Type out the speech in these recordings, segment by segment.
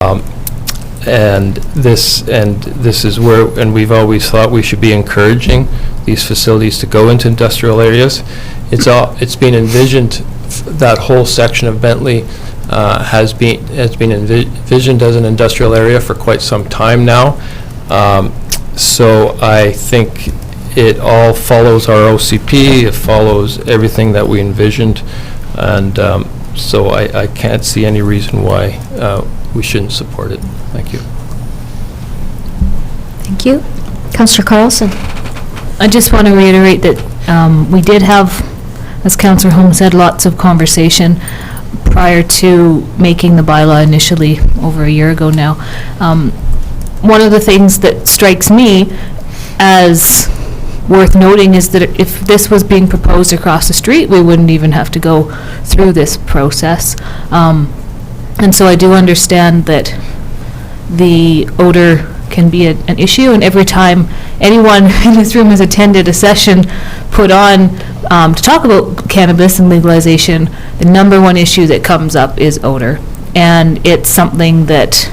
And this is where, and we've always thought we should be encouraging these facilities to go into industrial areas. It's been envisioned, that whole section of Bentley has been envisioned as an industrial area for quite some time now. So I think it all follows our OCP, it follows everything that we envisioned, and so I can't see any reason why we shouldn't support it. Thank you. Thank you. Councillor Carlson. I just want to reiterate that we did have, as Councillor Holmes said, lots of conversation prior to making the bylaw initially over a year ago now. One of the things that strikes me as worth noting is that if this was being proposed across the street, we wouldn't even have to go through this process. And so I do understand that the odor can be an issue, and every time anyone in this room has attended a session put on to talk about cannabis and legalization, the number one issue that comes up is odor. And it's something that,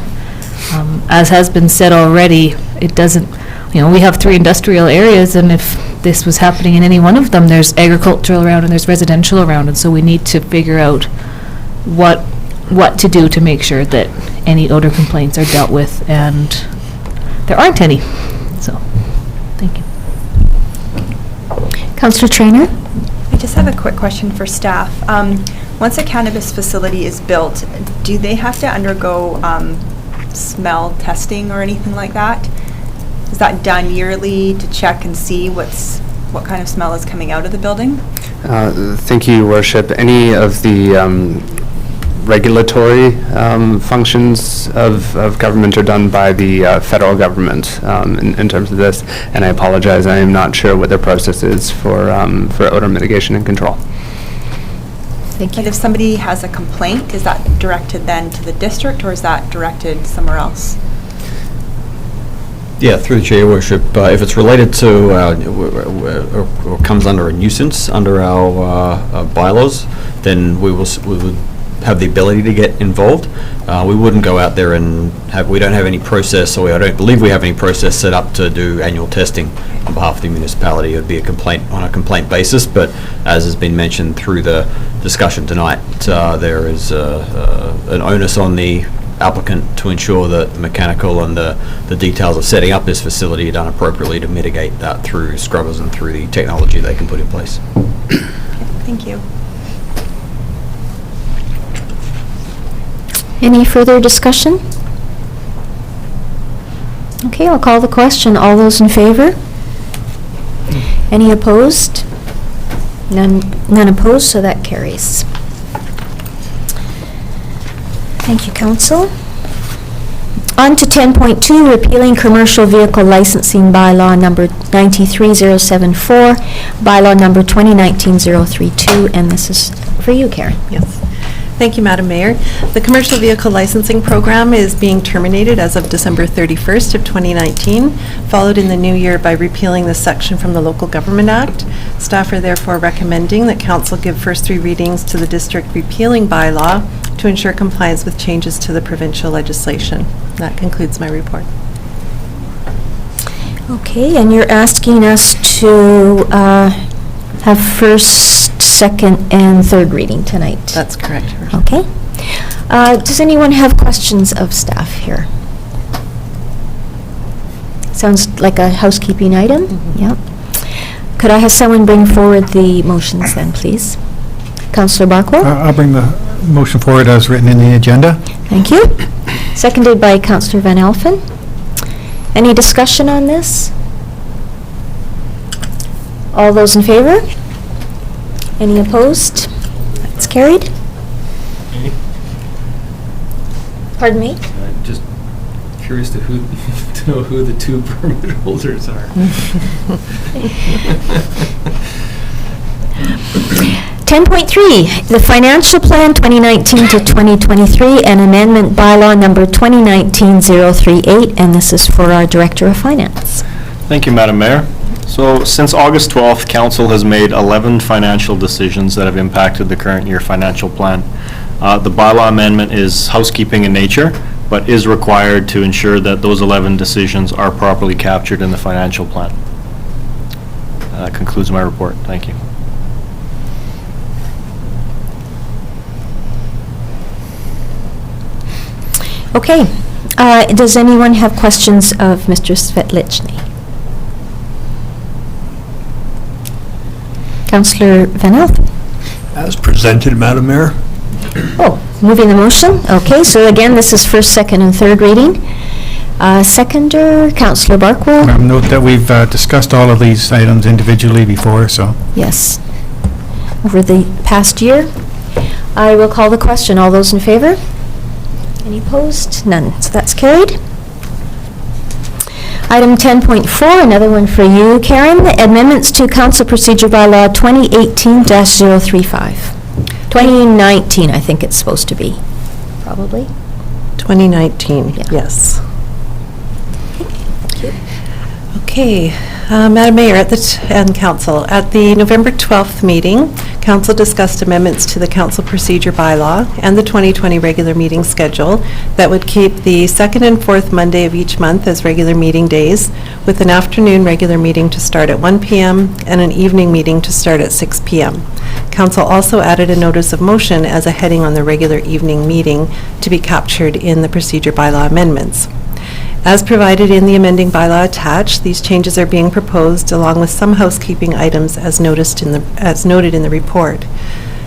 as has been said already, it doesn't, we have 3 industrial areas, and if this was happening in any one of them, there's agricultural around and there's residential around, and so we need to figure out what to do to make sure that any odor complaints are dealt with, and there aren't any. So, thank you. Councillor Traynor. I just have a quick question for staff. Once a cannabis facility is built, do they have to undergo smell testing or anything like that? Is that done yearly to check and see what kind of smell is coming out of the building? Thank you, Your Worship. Any of the regulatory functions of government are done by the federal government in terms of this, and I apologize, I am not sure what their process is for odor mitigation and control. Thank you. And if somebody has a complaint, is that directed then to the district, or is that directed somewhere else? Yeah, through the Chair, Your Worship, if it's related to or comes under a nuisance under our bylaws, then we would have the ability to get involved. We wouldn't go out there and we don't have any process, or I don't believe we have any process set up to do annual testing on behalf of the municipality. It would be a complaint on a complaint basis, but as has been mentioned through the discussion tonight, there is an onus on the applicant to ensure that the mechanical and the details of setting up this facility are done appropriately to mitigate that through scrubbers and through the technology they can put in place. Okay, thank you. Any further discussion? Okay, I'll call the question. All those in favor? Any opposed? None opposed, so that carries. Thank you, Council. On to 10.2, repealing commercial vehicle licensing bylaw number 93074, bylaw number 2019-032, and this is for you, Karen. Yes. Thank you, Madam Mayor. The commercial vehicle licensing program is being terminated as of December 31st of 2019, followed in the new year by repealing this section from the Local Government Act. Staff are therefore recommending that Council give first 3 readings to the district repealing bylaw to ensure compliance with changes to the provincial legislation. That concludes my report. Okay, and you're asking us to have first, second, and third reading tonight. That's correct. Okay. Does anyone have questions of staff here? Sounds like a housekeeping item. Mm-hmm. Yep. Could I have someone bring forward the motions then, please? Councillor Barkle? I'll bring the motion forward as written in the agenda. Thank you. Seconded by Councillor Van Elfen. Any discussion on this? All those in favor? Any opposed? That's carried. Pardon me? Just curious to know who the 2 permit holders are. 10.3, the Financial Plan 2019 to 2023 and Amendment Bylaw Number 2019-038, and this is for our Director of Finance. Thank you, Madam Mayor. So since August 12th, Council has made 11 financial decisions that have impacted the current year financial plan. The bylaw amendment is housekeeping in nature. but is required to ensure that those 11 decisions are properly captured in the financial plan. That concludes my report. Thank you. Okay. Does anyone have questions of Mr. Svetlichny? Councillor Van Elfen? As presented, Madam Mayor. Oh, moving the motion? Okay, so again, this is first, second, and third reading. Seconder, Councillor Barkwell? Note that we've discussed all of these items individually before, so. Yes. Over the past year. I will call the question. All those in favor? Any opposed? None. So that's carried. Item 10.4, another one for you, Karen. Amendments to Council Procedure Bylaw 2018-035. 2019, I think it's supposed to be, probably. 2019, Yeah. yes. Thank you. Okay, Madam Mayor and Council, at the November 12th meeting, Council discussed amendments to the Council Procedure Bylaw and the 2020 regular meeting schedule that would keep the second and fourth Monday of each month as regular meeting days, with an afternoon regular meeting to start at 1 p.m. and an evening meeting to start at 6 p.m. Council also added a notice of motion as a heading on the regular evening meeting to be captured in the Procedure Bylaw amendments. As provided in the amending bylaw attached, these changes are being proposed along with some housekeeping items as noted in the report.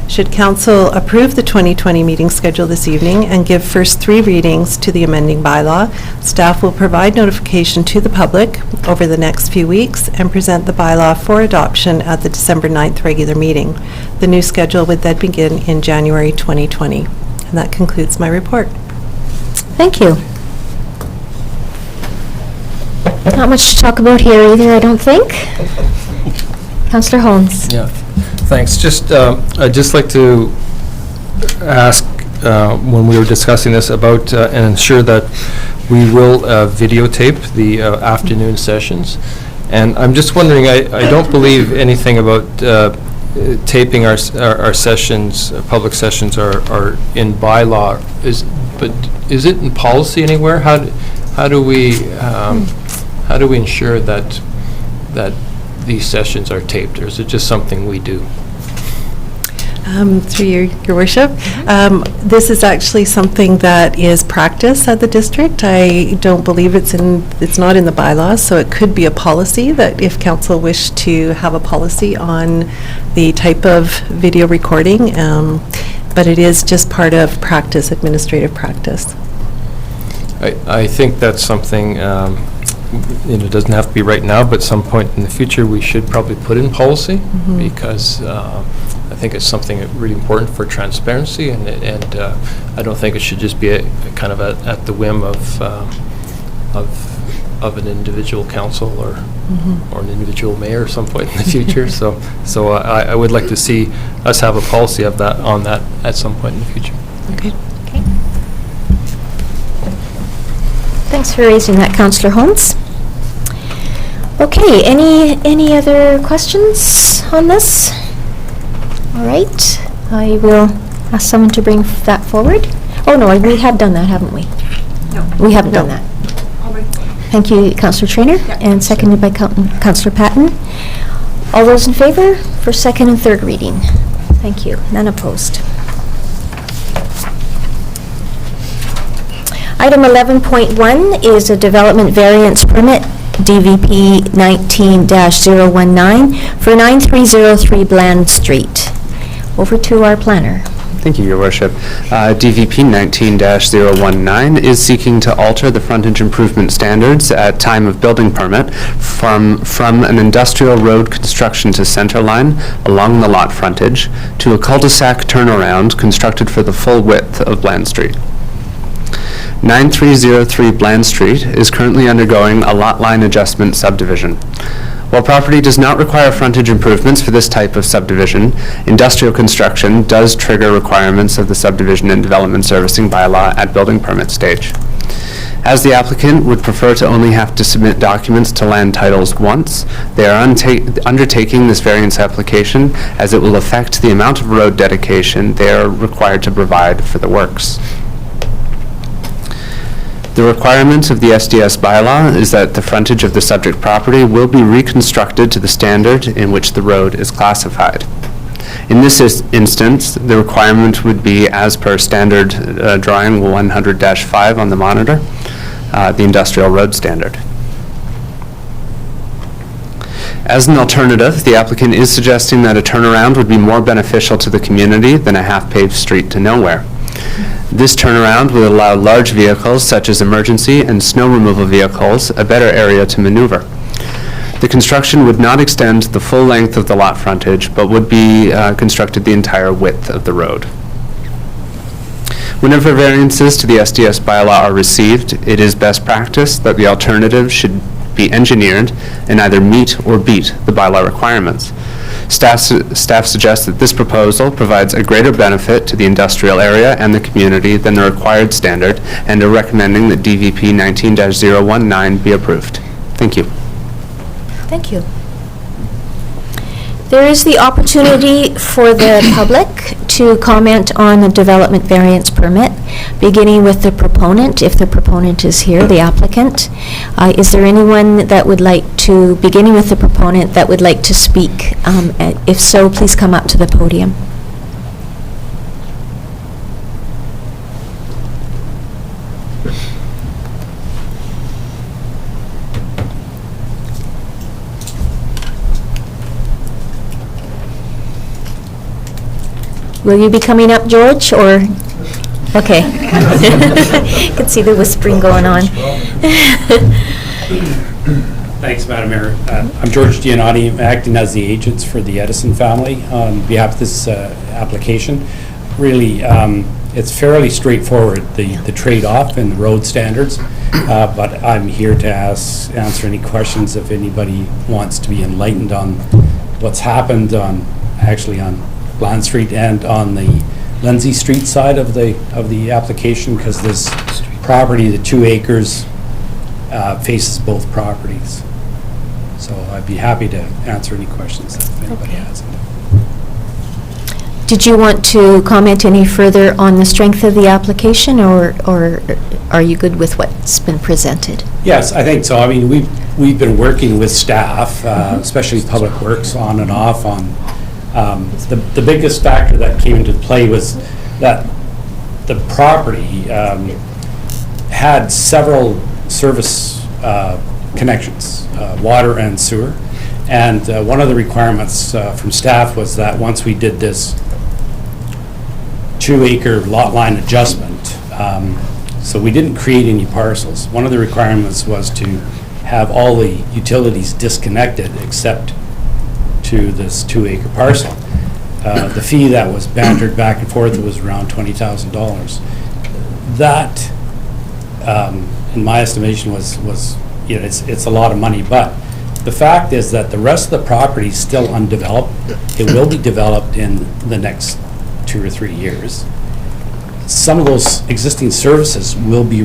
Should Council approve the 2020 meeting schedule this evening and give first 3 readings to the amending bylaw, staff will provide notification to the public over the next few weeks and present the bylaw for adoption at the December 9th regular meeting. The new schedule would then begin in January 2020. And that concludes my report. Thank you. Not much to talk about here either, I don't think. Councillor Holmes? Yeah, thanks. I'd just like to ask, when we were discussing this, about and ensure that we will videotape the afternoon sessions. And I'm just wondering, I don't believe anything about taping our sessions, public sessions are in bylaw. But is it in policy anywhere? How do we ensure that these sessions are taped, or is it just something we do? Through your worship, this is actually something that is practice at the district. I don't believe it's not in the bylaws, so it could be a policy that if council wished to have a policy on the type of video recording, but it is just part of practice, administrative practice. I think that's something, it doesn't have to be right now, but some point in the future, we should probably put in policy, because I think it's something really important for transparency, and I don't think it should just be kind of at the whim of an individual council or an individual mayor at some point in the future. So I would like to see us have a policy of that on that at some point in the future. Okay. Okay. Thanks for raising that, Councillor Holmes. Okay, any other questions on this? All right, I will ask someone to bring that forward. Oh, no, we have done that, haven't we? No. We haven't done that. Thank you, Councillor Traynor, and seconded by Councillor Patton. All those in favor for second and third reading? Thank you. None opposed. Item 11.1 is a development variance permit, DVP 19-019, for 9303 Bland Street. Over to our planner. Thank you, Your Worship. DVP 19-019 is seeking to alter the frontage improvement standards at time of building permit from an industrial road construction to center line along the lot frontage to a cul-de-sac turnaround constructed for the full width of Bland Street. 9303 Bland Street is currently undergoing a lot line adjustment subdivision. While property does not require frontage improvements for this type of subdivision, industrial construction does trigger requirements of the subdivision and development servicing bylaw at building permit stage. As the applicant would prefer to only have to submit documents to land titles once, they are undertaking this variance application as it will affect the amount of road dedication they are required to provide for the works. The requirement of the SDS bylaw is that the frontage of the subject property will be reconstructed to the standard in which the road is classified. In this instance, the requirement would be as per standard drawing 100-5 on the monitor, the industrial road standard. As an alternative, the applicant is suggesting that a turnaround would be more beneficial to the community than a half-paved street to nowhere. This turnaround will allow large vehicles, such as emergency and snow removal vehicles, a better area to maneuver. The construction would not extend the full length of the lot frontage, but would be constructed the entire width of the road. Whenever variances to the SDS bylaw are received, it is best practice that the alternative should be engineered and either meet or beat the bylaw requirements. Staff suggests that this proposal provides a greater benefit to the industrial area and the community than the required standard, and are recommending that DVP 19-019 be approved. Thank you. Thank you. There is the opportunity for the public to comment on the development variance permit, beginning with the proponent, if the proponent is here, the applicant. Is there anyone that would like to, beginning with the proponent, that would like to speak? If so, please come up to the podium. Will you be coming up, George, or? Okay. You can see the whispering going on. Thanks, Madam Mayor. I'm George Giannotti, acting as the agent for the Edison family on behalf of this application. Really, it's fairly straightforward, the trade-off and the road standards, but I'm here to answer any questions if anybody wants to be enlightened on what's happened actually on Bland Street and on the Lindsay Street side of the application, because this property, the 2 acres, faces both properties. So I'd be happy to answer any questions if anybody has them. Did you want to comment any further on the strength of the application, or are you good with what's been presented? Yes, I think so. I mean, we've been working with staff, especially Public Works, on and off on. The biggest factor that came into play was that the property had several service connections, water and sewer, and one of the requirements from staff was that once we did this 2-acre lot line adjustment, so we didn't create any parcels. One of the requirements was to have all the utilities disconnected except to this 2-acre parcel. The fee that was bantered back and forth was around $20,000. That, in my estimation, was you know, it's a lot of money. But the fact is that the rest of the property is still undeveloped. It will be developed in the next 2 or 3 years. Some of those existing services will be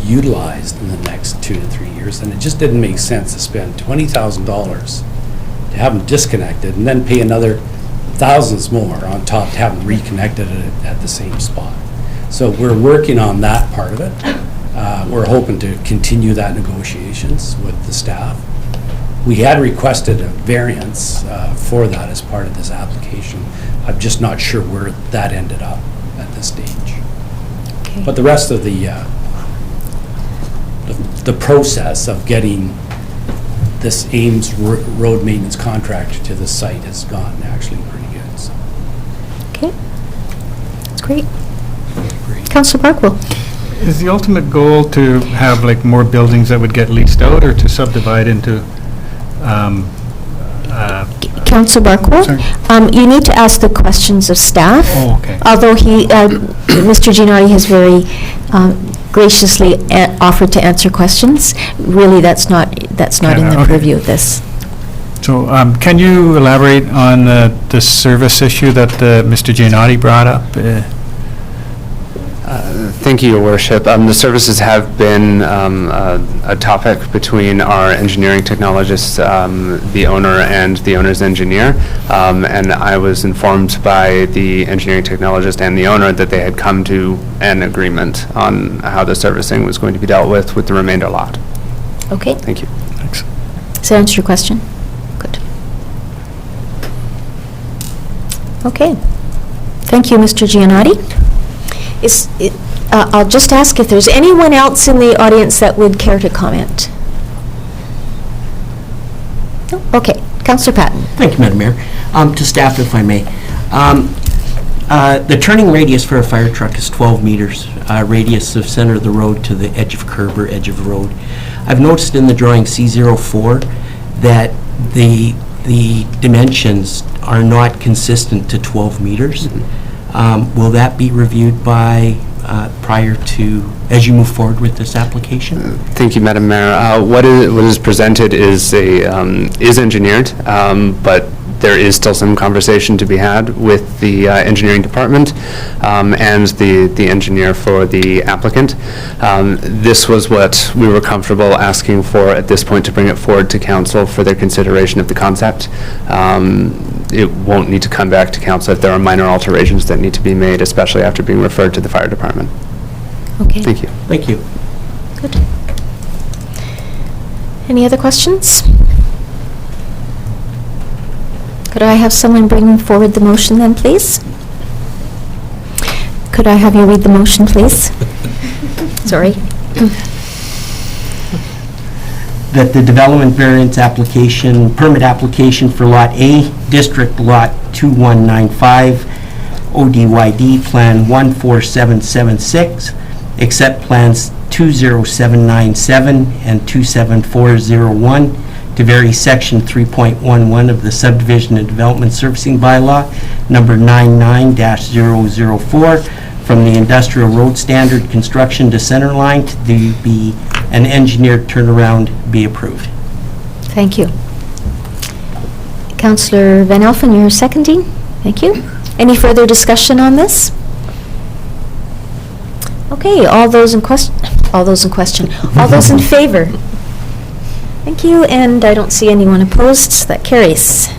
utilized in the next 2 to 3 years, and it just didn't make sense to spend $20,000 to have them disconnected and then pay another thousands more on top to have them reconnected at the same spot. So we're working on that part of it. We're hoping to continue that negotiations with the staff. We had requested a variance for that as part of this application. I'm just not sure where that ended up at this stage. Okay. But the rest of the process of getting this Ames road maintenance contract to the site has gone actually pretty good. So. Okay, that's great. Councillor Barkwell. Is the ultimate goal to have like more buildings that would get leased out, or to subdivide into Councillor Barkwell, Sorry. You need to ask the questions of staff. Oh, okay. Although Mr. Giannotti has very graciously offered to answer questions, really that's not in the Okay. purview of this. So can you elaborate on the service issue that Mr. Giannotti brought up? Thank you, Your Worship. The services have been a topic between our engineering technologists, the owner, and the owner's engineer. And I was informed by the engineering technologist and the owner that they had come to an agreement on how the servicing was going to be dealt with the remainder lot. Okay. Thank you. Thanks. Does that answer your question? Good. Okay. Thank you, Mr. Giannotti. I'll just ask if there's anyone else in the audience that would care to comment. No? Okay. Councillor Patton. Thank you, Madam Mayor. To staff, if I may. The turning radius for a fire truck is 12 meters, radius of center of the road to the edge of curb or edge of road. I've noticed in the drawing C04 that the dimensions are not consistent to 12 meters. Will that be reviewed by prior to, as you move forward with this application? Thank you, Madam Mayor. What is presented is engineered, but there is still some conversation to be had with the engineering department and the engineer for the applicant. This was what we were comfortable asking for at this point to bring it forward to council for their consideration of the concept. It won't need to come back to council if there are minor alterations that need to be made, especially after being referred to the fire department. Okay. Thank you. Thank you. Good. Any other questions? Could I have someone bring forward the motion then, please? Could I have you read the motion, please? Sorry. That the development variance application, permit application for Lot A, District Lot 2195, ODYD Plan 14776, accept Plans 20797 and 27401, to vary Section 3.11 of the Subdivision and Development Servicing Bylaw, number 99-004, from the Industrial Road Standard construction to center line to be an engineered turnaround be approved. Thank you. Councillor Van Elfen, you're seconding? Thank you. Any further discussion on this? Okay, all those in question, all those in favor? Thank you, and I don't see anyone opposed, so that carries.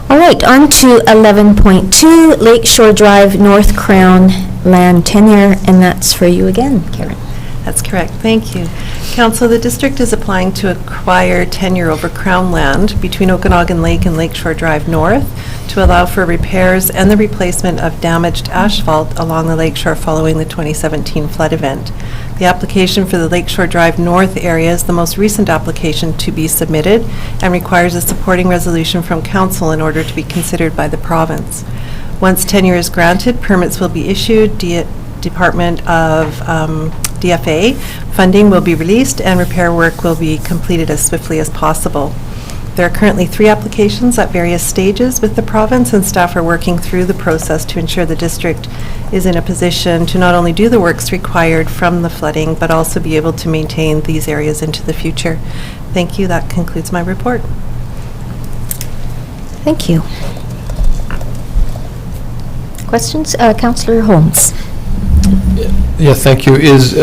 All right, on to 11.2, Lakeshore Drive, North Crown land tenure, and that's for you again, Karen. That's correct. Thank you. Council, the district is applying to acquire tenure over Crown land between Okanagan Lake and Lakeshore Drive North to allow for repairs and the replacement of damaged asphalt along the lakeshore following the 2017 flood event. The application for the Lakeshore Drive North area is the most recent application to be submitted and requires a supporting resolution from council in order to be considered by the province. Once tenure is granted, permits will be issued, Department of DFA funding will be released, and repair work will be completed as swiftly as possible. There are currently 3 applications at various stages with the province, and staff are working through the process to ensure the district is in a position to not only do the works required from the flooding, but also be able to maintain these areas into the future. Thank you. That concludes my report. Thank you. Questions? Councillor Holmes. Yeah, thank you. Is,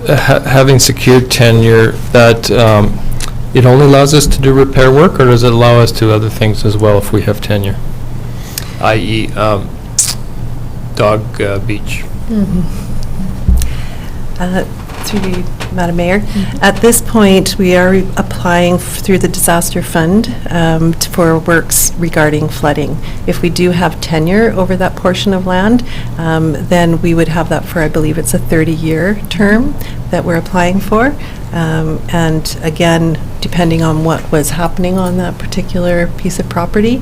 having secured tenure, that it only allows us to do repair work, or does it allow us to other things as well if we have tenure? I.e., dog beach. Through you, Madam Mayor. At this point, we are applying through the disaster fund for works regarding flooding. If we do have tenure over that portion of land, then we would have that for, I believe it's a 30-year term that we're applying for. And again, depending on what was happening on that particular piece of property,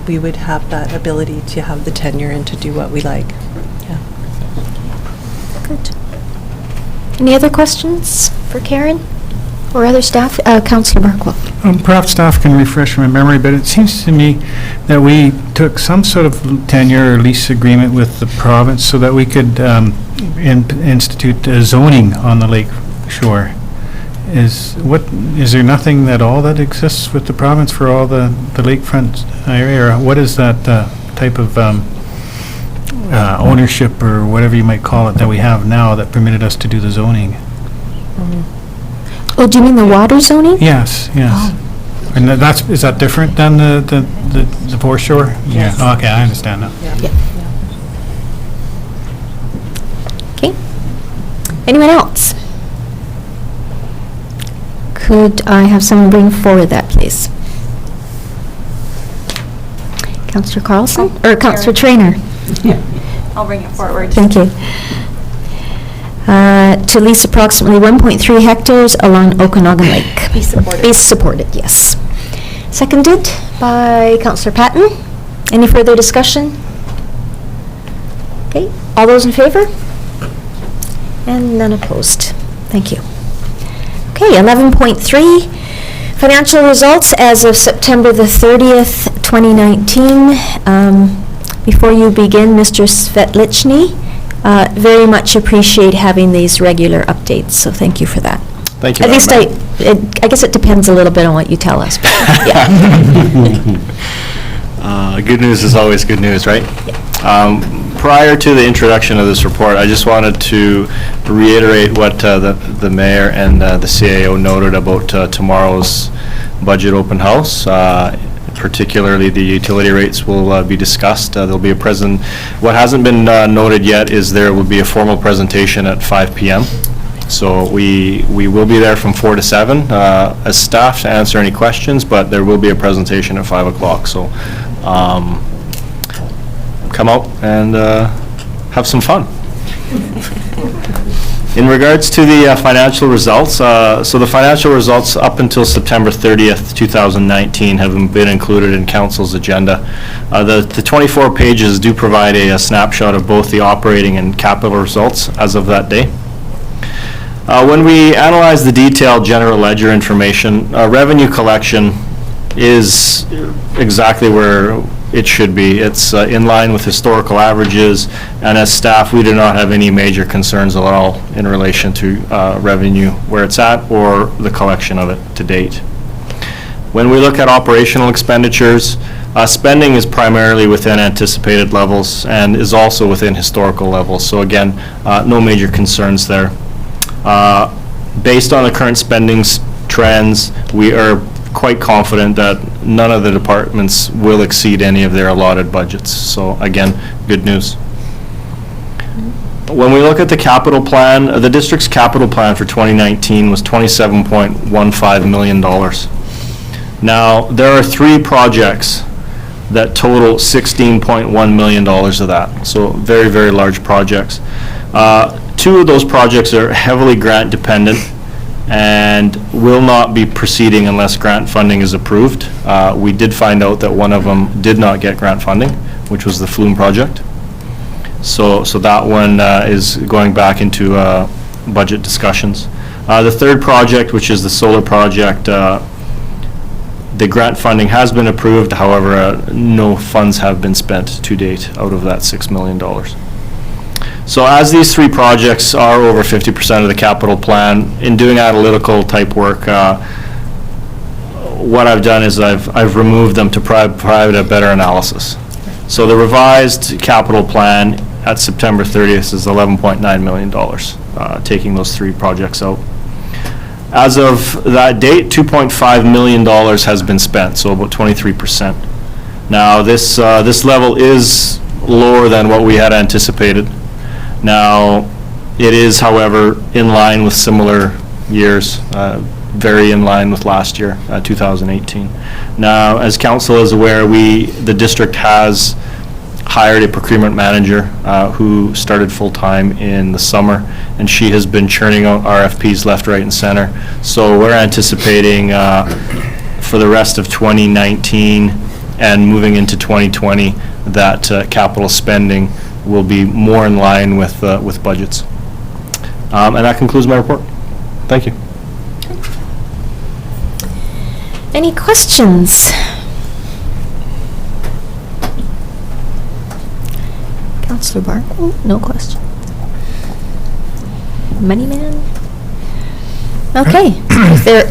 we would have that ability to have the tenure and to do what we like. Yeah. Good. Any other questions for Karen or other staff? Councillor Markwell. Perhaps staff can refresh my memory, but it seems to me that we took some sort of tenure or lease agreement with the province so that we could institute zoning on the lake shore. Is there nothing at all that exists with the province for all the lakefront area, or what is that type of ownership or whatever you might call it that we have now that permitted us to do the zoning. Oh, do you mean the water zoning? Yes, yes. And is that different than the foreshore? Yes. Yeah, okay, I understand now. Okay. Anyone else? Could I have someone bring forward that, please? Councillor Carlson, or Councillor Traynor? I'll bring it forward. Thank you. To lease approximately 1.3 hectares along Okanagan Lake. Be supported. Be supported, yes. Seconded by Councillor Patton. Any further discussion? Okay, all those in favor? And none opposed. Thank you. Okay, 11.3, financial results as of September the 30th, 2019. Before you begin, Mr. Svetlichny, very much appreciate having these regular updates, so thank you for that. Thank you, At least Madam Mayor. I guess it depends a little bit on what you tell us. But yeah. Good news is always good news, right? Prior to the introduction of this report, I just wanted to reiterate what the mayor and the CAO noted about tomorrow's budget open house. Particularly, the utility rates will be discussed. There'll be a what hasn't been noted yet is there will be a formal presentation at 5 p.m. So we will be there from 4 to 7 as staff to answer any questions, but there will be a presentation at 5 o'clock. So come out and have some fun. In regards to the financial results, so the financial results up until September 30th, 2019 have been included in Council's agenda. The 24 pages do provide a snapshot of both the operating and capital results as of that day. When we analyze the detailed general ledger information, revenue collection is exactly where it should be. It's in line with historical averages, and as staff, we do not have any major concerns at all in relation to revenue, where it's at, or the collection of it to date. When we look at operational expenditures, spending is primarily within anticipated levels and is also within historical levels. So again, no major concerns there. Based on the current spending trends, we are quite confident that none of the departments will exceed any of their allotted budgets. So again, good news. When we look at the capital plan, the district's capital plan for 2019 was $27.15 million. Now, there are 3 projects that total $16.1 million of that. So very, very large projects. 2 of those projects are heavily grant dependent and will not be proceeding unless grant funding is approved. We did find out that one of them did not get grant funding, which was the Flume project. So that one is going back into budget discussions. The 3rd project, which is the solar project, the grant funding has been approved. However, no funds have been spent to date out of that $6 million. So as these 3 projects are over 50% of the capital plan, in doing analytical type work, what I've done is I've removed them to provide a better analysis. So the revised capital plan at September 30th is $11.9 million, taking those 3 projects out. As of that date, $2.5 million has been spent, so about 23%. Now this level is lower than what we had anticipated. Now, it is, however, in line with similar years, very in line with last year, 2018. Now, as council is aware, the district has hired a procurement manager who started full-time in the summer, and she has been churning out RFPs left, right, and center. So we're anticipating for the rest of 2019 and moving into 2020 that capital spending will be more in line with budgets. And that concludes my report. Thank you. Any questions? Councillor Barkle, no question. Moneyman? Okay. Is there,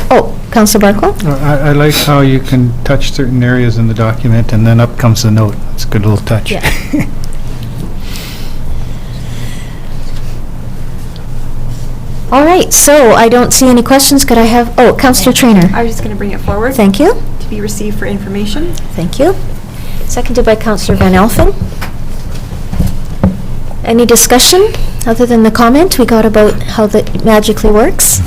Councillor Barkle? I like how you can touch certain areas in the document and then up comes the note. It's a good little touch. Yeah. All right, so I don't see any questions. Could I have, oh, Councillor Traynor. I was just going to bring it forward. Thank you. To be received for information. Thank you. Seconded by Councillor Van Elfen. Any discussion other than the comment we got about how that magically works?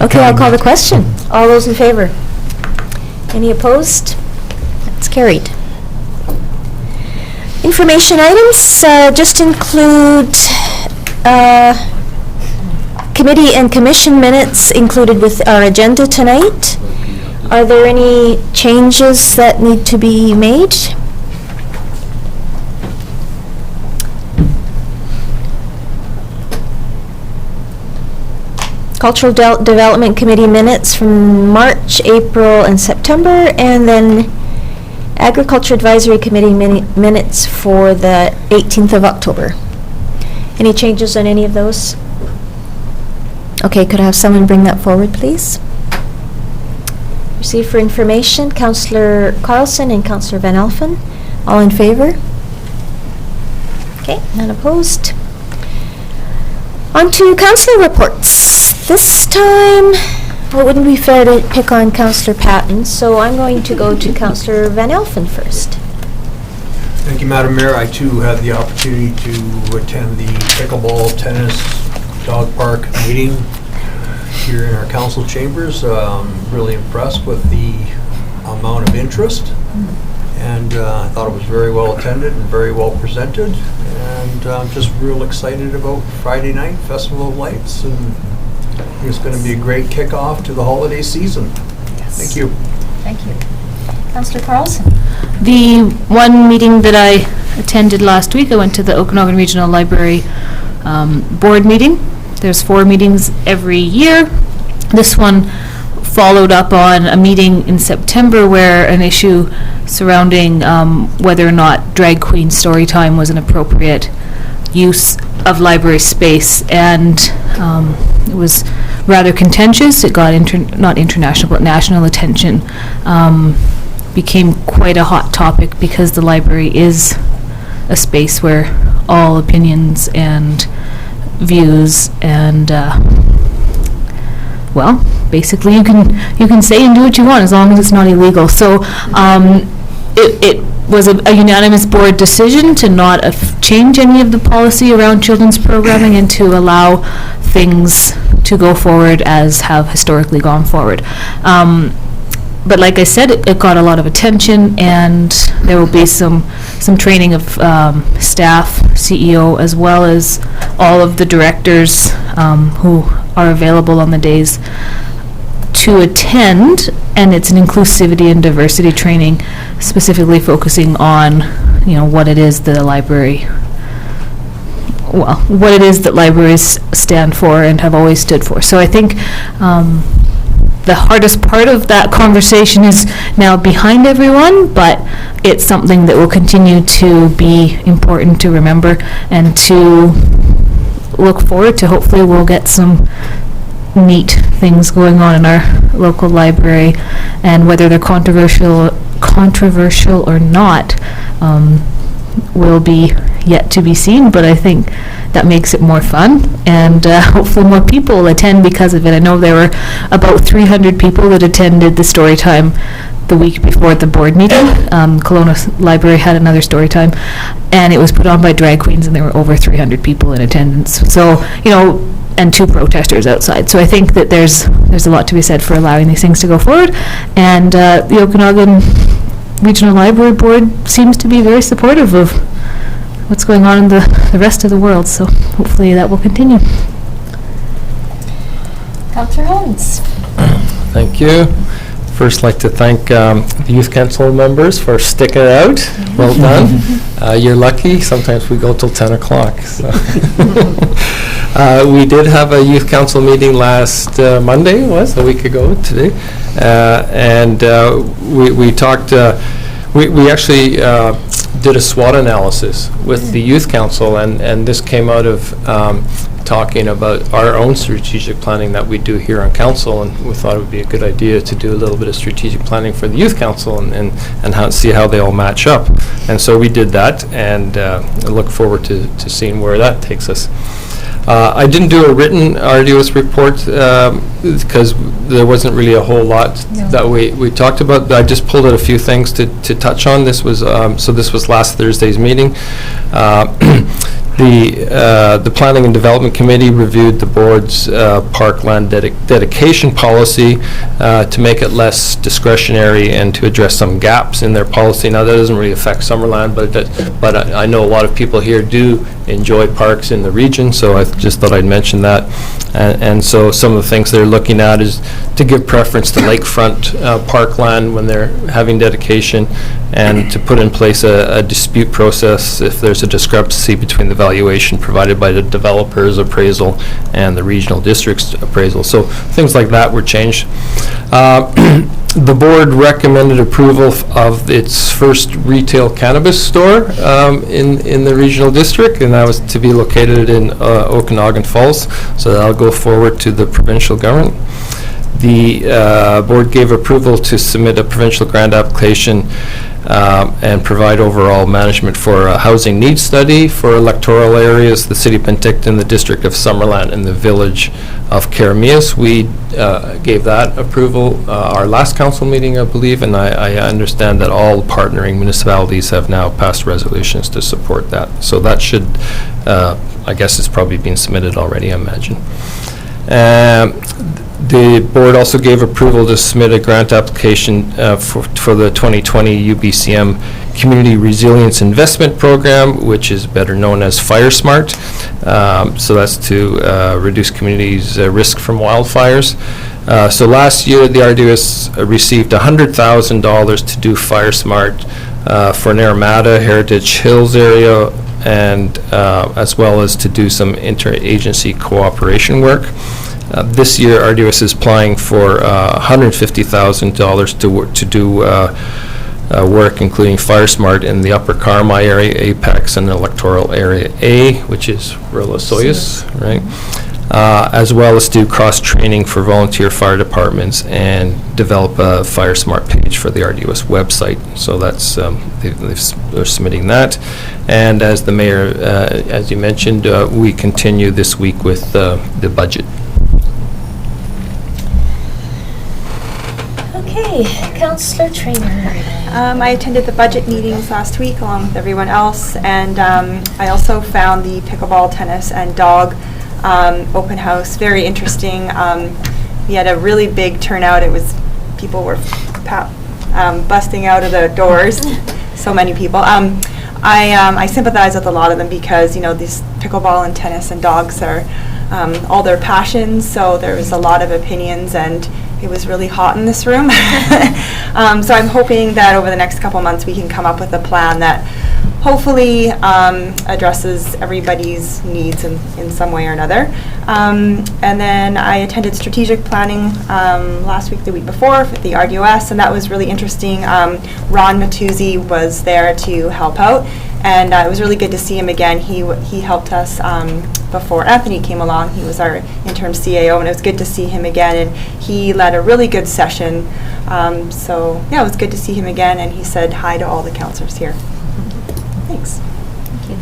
Okay, I'll call the question. All those in favor? Any opposed? That's carried. Information items just include committee and commission minutes included with our agenda tonight. Are there any changes that need to be made? Cultural Development Committee minutes from March, April, and September, and then Agriculture Advisory Committee minutes for the 18th of October. Any changes on any of those? Okay, could I have someone bring that forward, please? Received for information, Councillor Carlson and Councillor Van Elfen. All in favor? Okay, none opposed. On to councillor reports. This time, well, it wouldn't be fair to pick on Councillor Patton, so I'm going to go to Councillor Van Elfen first. Thank you, Madam Mayor. I too had the opportunity to attend the pickleball, tennis, dog park meeting here in our council chambers. Really impressed with the amount of interest, and I thought it was very well attended and very well presented, and I'm just real excited about Friday night, Festival of Lights, and I think it's going to be a great kickoff to the holiday season. Yes. Thank you. Thank you. Councillor Carlson. The one meeting that I attended last week, I went to the Okanagan Regional Library board meeting. There's 4 meetings every year. This one followed up on a meeting in September where an issue surrounding whether or not drag queen story time was an appropriate use of library space, and it was rather contentious. It got not international but national attention. Became quite a hot topic because the library is a space where all opinions and views and well, basically you can say and do what you want as long as it's not illegal. So it was a unanimous board decision to not change any of the policy around children's programming and to allow things to go forward as have historically gone forward. But like I said, it got a lot of attention, and there will be some training of staff, CEO, as well as all of the directors who are available on the days to attend, and it's an inclusivity and diversity training specifically focusing on, what it is that a library, what it is that libraries stand for and have always stood for. So I think the hardest part of that conversation is now behind everyone, but it's something that will continue to be important to remember and to look forward to. Hopefully we'll get some neat things going on in our local library, and whether they're controversial or not will be yet to be seen, but I think that makes it more fun, and hopefully more people will attend because of it. I know there were about 300 people that attended the story time the week before the board meeting. Kelowna Library had another story time, and it was put on by drag queens, and there were over 300 people in attendance. So, and 2 protesters outside. So I think that there's a lot to be said for allowing these things to go forward, and the Okanagan Regional Library Board seems to be very supportive of what's going on in the rest of the world, so hopefully that will continue. Councillor Holmes. Thank you. First, like to thank the youth council members for sticking it out. Well done. You're lucky. Sometimes we go till 10 o'clock. So. We did have a youth council meeting last Monday, a week ago today, and we talked. We actually did a SWOT analysis with the youth council, and this came out of talking about our own strategic planning that we do here on council, and we thought it would be a good idea to do a little bit of strategic planning for the youth council and see how they all match up. And so we did that, and I look forward to seeing where that takes us. I didn't do a written RDOS report because there wasn't really a whole lot that we talked about. I just pulled out a few things to touch on. This was this was last Thursday's meeting. The Planning and Development Committee reviewed the board's parkland dedication policy to make it less discretionary and to address some gaps in their policy. Now, that doesn't really affect Summerland, but I know a lot of people here do enjoy parks in the region, so I just thought I'd mention that. And so some of the things they're looking at is to give preference to lakefront parkland when they're having dedication, and to put in place a dispute process if there's a discrepancy between the valuation provided by the developer's appraisal and the regional district's appraisal. So things like that were changed. The board recommended approval of its first retail cannabis store in the regional district, and that was to be located in Okanagan Falls. So that'll go forward to the provincial government. The board gave approval to submit a provincial grant application and provide overall management for a housing needs study for electoral areas, the City of Penticton, the District of Summerland, and the Village of Karamias. We gave that approval our last council meeting, I believe, and I understand that all partnering municipalities have now passed resolutions to support that. So that should, I guess it's probably been submitted already, I imagine. The board also gave approval to submit a grant application for the 2020 UBCM Community Resilience Investment Program, which is better known as FireSmart. So that's to reduce communities' risk from wildfires. So last year, the RDOS received $100,000 to do FireSmart for Naramata, Heritage Hills area, and as well as to do some interagency cooperation work. This year, RDOS is applying for $150,000 to do work, including FireSmart in the Upper Carmi area, Apex, and Electoral Area A, which is Rolosoyas, right? As well as do cross-training for volunteer fire departments and develop a FireSmart page for the RDOS website. So that's they're submitting that. And as the mayor, as you mentioned, we continue this week with the budget. Okay, Councillor Traynor. I attended the budget meetings last week along with everyone else, and I also found the pickleball, tennis, and dog open house very interesting. We had a really big turnout. People were busting out of the doors. So many people. I sympathize with a lot of them because these pickleball and tennis and dogs are all their passions. So there was a lot of opinions, and it was really hot in this room. So I'm hoping that over the next couple months we can come up with a plan that hopefully addresses everybody's needs in some way or another. And then I attended strategic planning last week, the week before, for the RDOS, and that was really interesting. Ron Matuzzi was there to help out, and it was really good to see him again. He helped us before Anthony came along. He was our interim CAO, and it was good to see him again, and he led a really good session. So yeah, it was good to see him again, and he said hi to all the councillors here. Thanks. Thank you.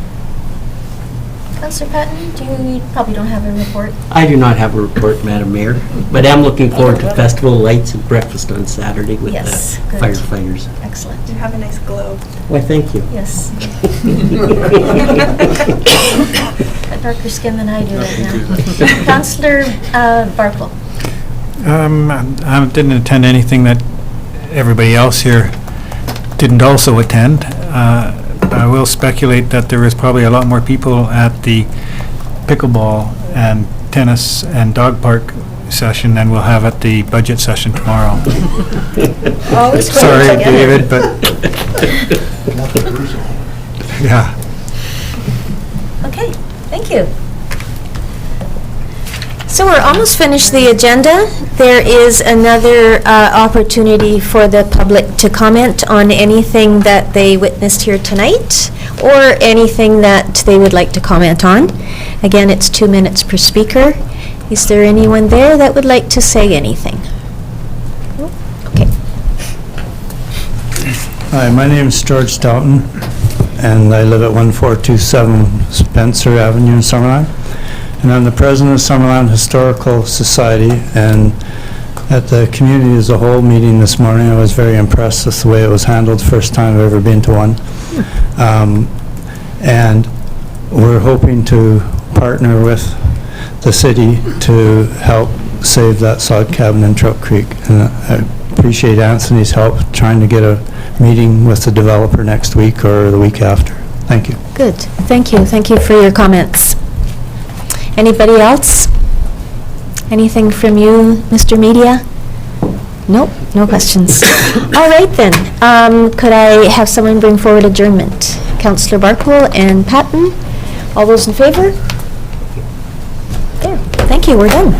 Councillor Patton, you probably don't have a report? I do not have a report, Madam Mayor, but I'm looking forward to festival lights and breakfast on Saturday with Yes, the good. firefighters. Excellent. You have a nice glow. Why, thank you. Yes. A darker skin than I do right now. Councillor Barkle. I didn't attend anything that everybody else here didn't also attend. I will speculate that there is probably a lot more people at the pickleball and tennis and dog park session than we'll have at the budget session tomorrow. Always good Sorry, together. David, but yeah. Okay, thank you. So we're almost finished the agenda. There is another opportunity for the public to comment on anything that they witnessed here tonight, or anything that they would like to comment on. Again, it's 2 minutes per speaker. Is there anyone there that would like to say anything? Okay. Hi, my name is George Stoughton, and I live at 1427 Spencer Avenue in Summerland. And I'm the president of Summerland Historical Society, and at the community as a whole meeting this morning, I was very impressed with the way it was handled. First time I've ever been to one. And we're hoping to partner with the city to help save that sod cabin in Trout Creek. And I appreciate Anthony's help trying to get a meeting with the developer next week or the week after. Thank you. Good. Thank you. Thank you for your comments. Anybody else? Anything from you, Mr. Media? Nope, no questions. All right then. Could I have someone bring forward adjournment? Councillor Barkle and Patton. All those in favor? There. Thank you. We're done.